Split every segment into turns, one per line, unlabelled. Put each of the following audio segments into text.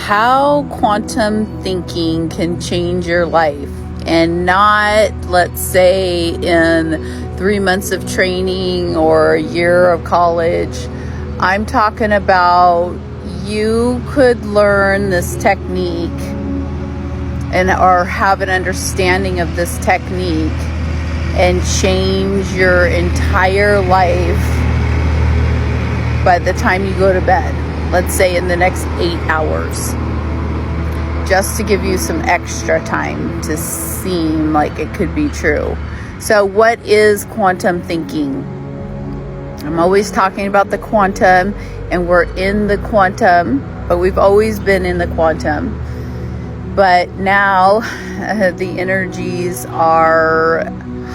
how quantum thinking can change your life, and not, let's say, in 3 months of training or a year of college. I'm talking about you could learn this technique or have an understanding of this technique and change your entire life by the time you go to bed. Let's say in the next 8 hours. Just to give you some extra time to seem like it could be true. So what is quantum thinking? I'm always talking about the quantum, and we're in the quantum, but we've always been in the quantum. But now the energies are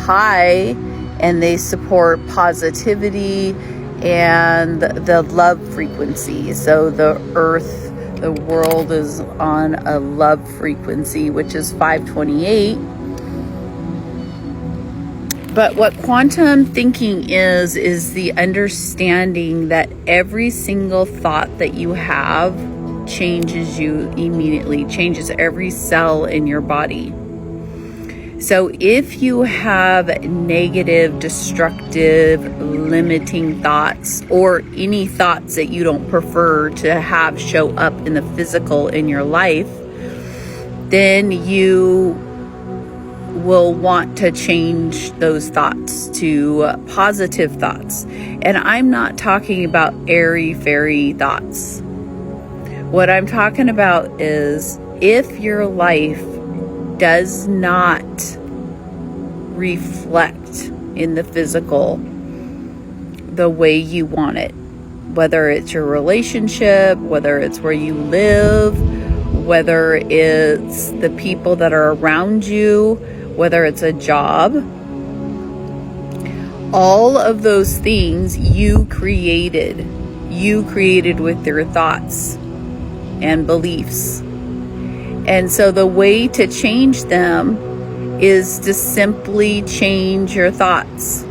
high and they support positivity and the love frequency. So the earth, the world is on a love frequency, which is 528. But what quantum thinking is the understanding that every single thought that you have changes you immediately, changes every cell in your body. So if you have negative, destructive, limiting thoughts, or any thoughts that you don't prefer to have show up in the physical in your life, then you will want to change those thoughts to positive thoughts. And I'm not talking about airy-fairy thoughts. What I'm talking about is if your life does not reflect in the physical the way you want it, whether it's your relationship, whether it's where you live, whether it's the people that are around you, whether it's a job, all of those things you created with your thoughts and beliefs. And so the way to change them is to simply change your thoughts.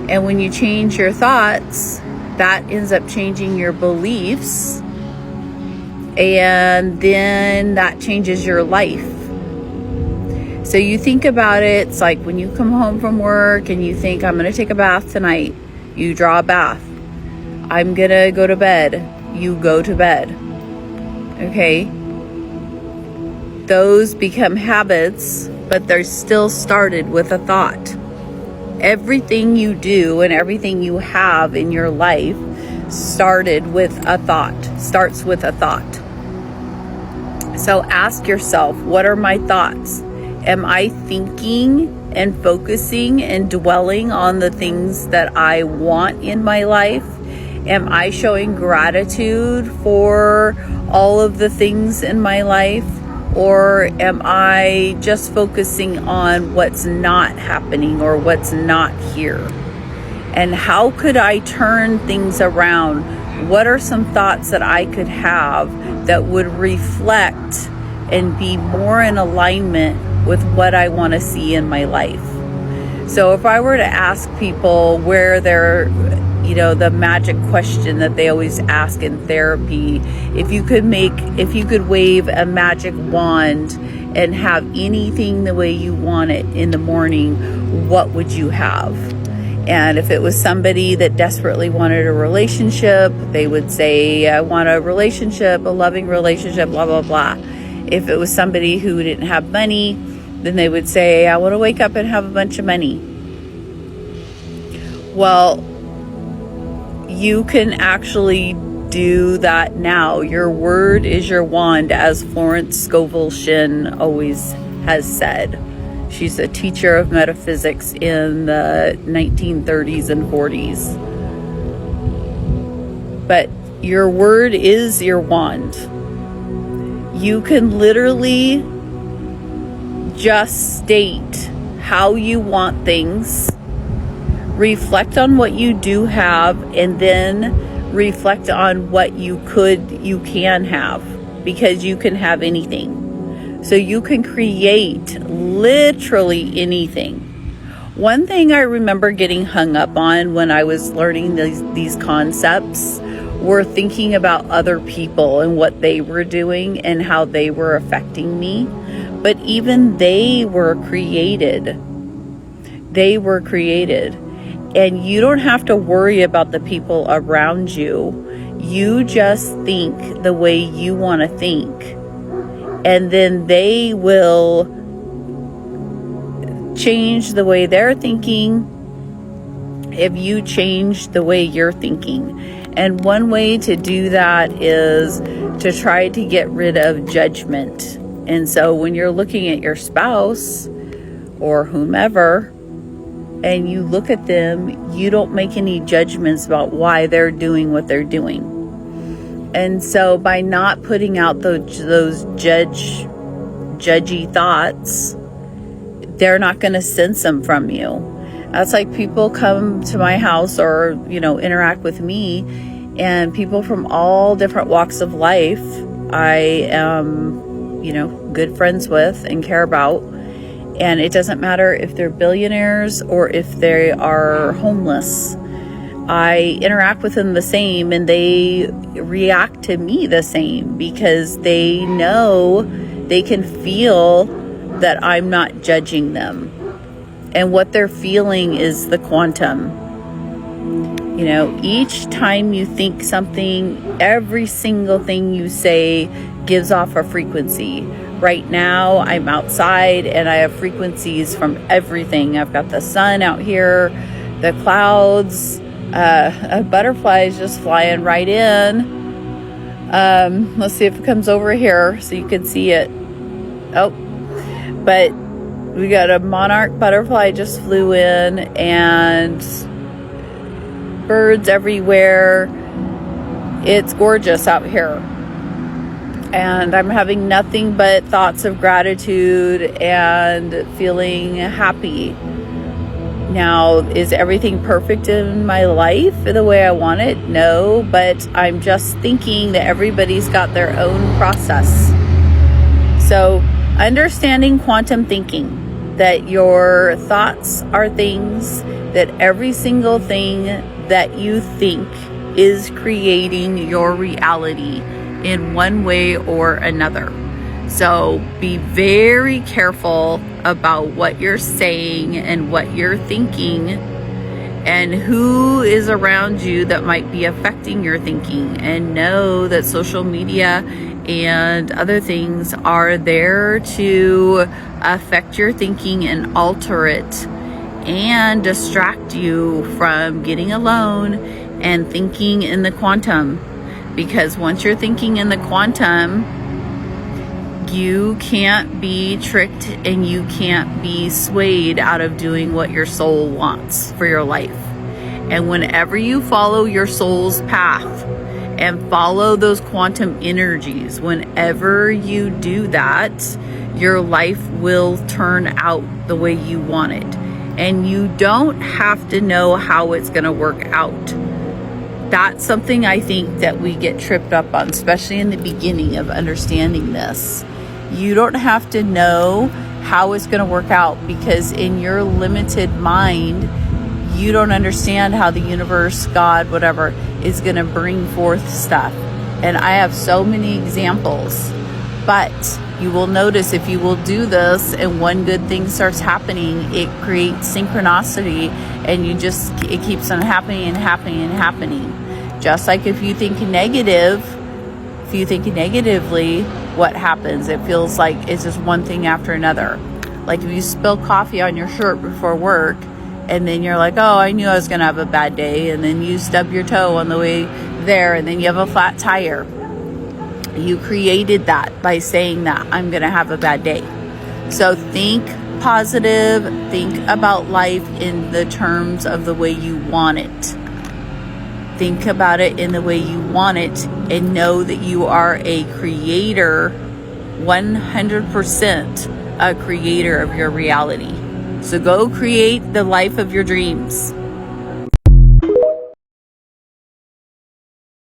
And when you change your thoughts, that ends up changing your beliefs. And then that changes your life. So you think about it, it's like when you come home from work and you think, I'm going to take a bath tonight. You draw a bath. I'm going to go to bed. You go to bed. Okay? Those become habits, but they're still started with a thought. Everything you do and everything you have in your life starts with a thought. So ask yourself, what are my thoughts? Am I thinking and focusing and dwelling on the things that I want in my life? Am I showing gratitude for all of the things in my life? Or am I just focusing on what's not happening or what's not here? And how could I turn things around? What are some thoughts that I could have that would reflect and be more in alignment with what I want to see in my life? So if I were to ask people where they're, the magic question that they always ask in therapy, if you could wave a magic wand and have anything the way you want it in the morning, what would you have? And if it was somebody that desperately wanted a relationship, they would say, I want a relationship, a loving relationship, blah, blah, blah. If it was somebody who didn't have money, then they would say, I want to wake up and have a bunch of money. Well, you can actually do that now. Your word is your wand, as Florence Scovel Shinn always has said. She's a teacher of metaphysics in the 1930s and 40s. But your word is your wand. You can literally just state how you want things, reflect on what you do have, and then reflect on what you can have, because you can have anything. So you can create literally anything. One thing I remember getting hung up on when I was learning these concepts were thinking about other people and what they were doing and how they were affecting me. But even they were created. They were created. And you don't have to worry about the people around you. You just think the way you want to think. And then they will change the way they're thinking if you change the way you're thinking. And one way to do that is to try to get rid of judgment. And so when you're looking at your spouse or whomever, and you look at them, you don't make any judgments about why they're doing what they're doing. And so by not putting out those judgy thoughts, they're not going to sense them from you. That's like people come to my house or, interact with me, and people from all different walks of life I am, good friends with and care about. And it doesn't matter if they're billionaires or if they are homeless. I interact with them the same, and they react to me the same because they know, they can feel that I'm not judging them. And what they're feeling is the quantum. Each time you think something, every single thing you say gives off a frequency. Right now, I'm outside and I have frequencies from everything. I've got the sun out here, the clouds, a butterfly is just flying right in. Let's see if it comes over here so you can see it. Oh, but we got a monarch butterfly just flew in, and birds everywhere. It's gorgeous out here. And I'm having nothing but thoughts of gratitude and feeling happy. Now, is everything perfect in my life the way I want it? No, but I'm just thinking that everybody's got their own process. So, understanding quantum thinking, that your thoughts are things, that every single thing that you think is creating your reality in one way or another. So be very careful about what you're saying and what you're thinking and who is around you that might be affecting your thinking. And know that social media and other things are there to affect your thinking and alter it and distract you from getting alone and thinking in the quantum. Because once you're thinking in the quantum, you can't be tricked and you can't be swayed out of doing what your soul wants for your life. And whenever you follow your soul's path and follow those quantum energies, whenever you do that, your life will turn out the way you want it. And you don't have to know how it's going to work out. That's something I think that we get tripped up on, especially in the beginning of understanding this. You don't have to know how it's going to work out, because in your limited mind, you don't understand how the universe, God, whatever, is going to bring forth stuff. And I have so many examples. But you will notice if you will do this and one good thing starts happening, it creates synchronicity, and it keeps on happening and happening and happening. Just like if you think negatively, what happens? It feels like it's just one thing after another. Like if you spill coffee on your shirt before work, and then you're like, oh, I knew I was going to have a bad day. And then you stub your toe on the way there, and then you have a flat tire. You created that by saying that I'm going to have a bad day. So think positive, think about life in the terms of the way you want it. Think about it in the way you want it, and know that you are a creator, 100% a creator of your reality. So go create the life of your dreams.